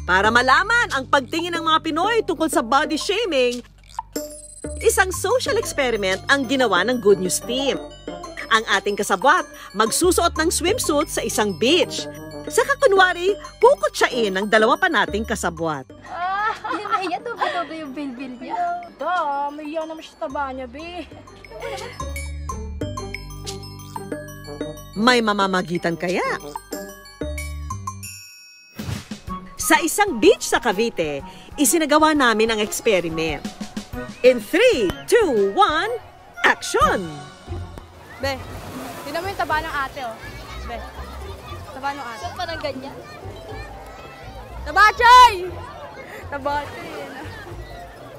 Para malaman ang pagtingin ng mga Pinoy tungkol sa body shaming, isang social experiment ang ginawa ng Good News Team. Ang ating kasabwat magsusuot ng swimsuit sa isang beach. Saka kunwari, kukutsain ng dalawa pa nating kasabwat. Hindi nahiya, tubi-tubi yung bilbil niya. Mahiya naman siya sa taba niya, be. May mamamagitan kaya? Sa isang beach sa Cavite, isinagawa namin ang experiment. In 3, 2, 1, action! Be, tinan mo yung taba ng ate, oh. Be, taba ng ate. So, parang ganyan. Tabachay! Tabachay, yan.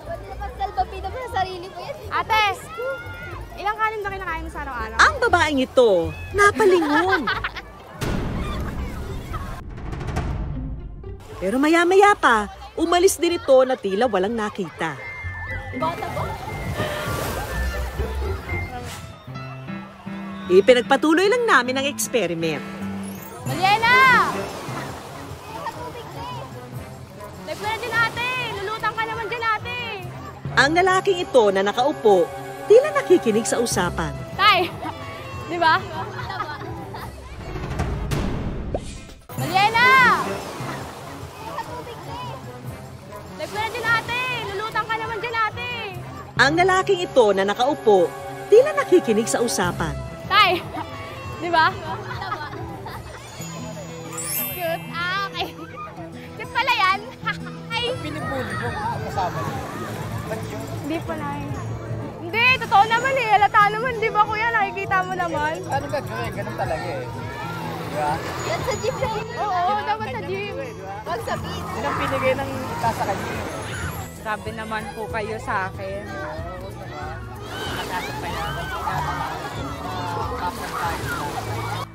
Pwede naman salbapin naman sa sarili mo yan. Ate, ilang kanin ba kinakain mo sa araw-araw? Ang babaeng ito, napalingon. Pero maya-maya pa, umalis din ito na tila walang nakita. Bata ba? Ipinagpatuloy lang namin ang experiment. Mariela! Nakatubig na eh. Nagpwede din ate! Lulutang ka naman dyan ate! Ang lalaking ito na nakaupo, tila nakikinig sa usapan. Tay! Di ba? Mariela! Nakatubig na eh. Nagpwede din ate! Lulutang ka naman dyan ate! Ang lalaking ito na nakaupo, tila nakikinig sa usapan. Tay! Di ba? Cute. Okay. Cute pala yan! Ay! Pinipuli mo kasama niyo. Hindi pa na Hindi, totoo naman eh. Halata naman, di ba kuya? Nakikita mo naman. Ano gagawin? Ganun talaga eh. Diba? Yan sa jeep lang. Oo, dapat sa gym. Huwag sa beach. Yun ang pinigay ng sa kanya. Grabe naman po kayo sa akin.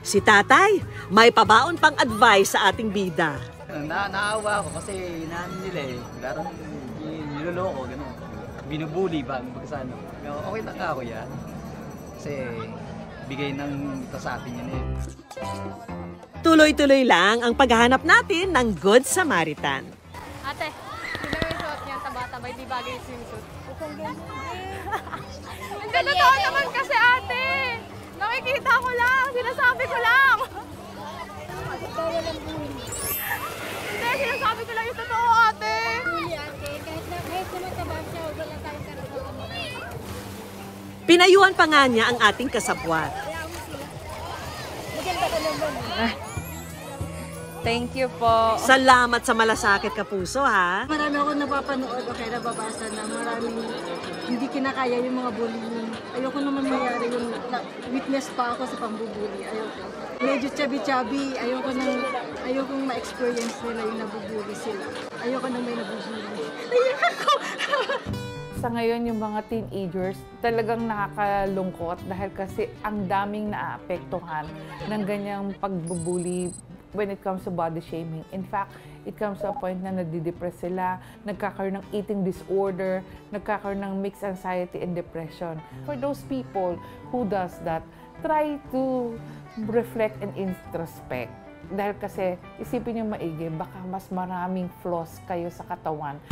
Si tatay, may pabaon pang advice sa ating bida. Naawa ako kasi inaano nila eh. Larang niloloko, gano'n. Binubuli ba? Ano. Okay na ka ako yan. Kasi bigay ng ito sa atin yan eh. Tuloy-tuloy lang ang paghahanap natin ng Good Samaritan. Ate, sino yung suot niya? Taba-taba, hindi bagay yung swimsuit. Hindi, totoo naman kasi ate. Nakikita ko lang, sinasabi ko lang. Hindi, sinasabi ko lang yung totoo ate. Kahit tumataba siya, wala tayong karapatan. Pinayuhan pa nga niya ang ating kasabwat. Maganda ka naman. Thank you po. Salamat sa malasakit kapuso, ha? Marami ako napapanood o kaya nababasa na maraming hindi kinakaya yung mga bullying. Ayoko naman mayari yung witness pa ako sa pambubuli. Ayoko. Medyo chubby-chubby. Ayokong ma-experience nila yung nabubuli sila. Ayoko na may nabubuli. Ayoko! Sa ngayon, yung mga teenagers talagang nakakalungkot dahil kasi ang daming naapektuhan ng ganyang pagbubuli when it comes to body shaming. In fact, it comes to a point na nadidepress sila, nagkakaroon ng eating disorder, nagkakaroon ng mixed anxiety and depression. For those people who does that, try to reflect and introspect. Dahil kasi, isipin nyo maigi, baka mas maraming flaws kayo sa katawan.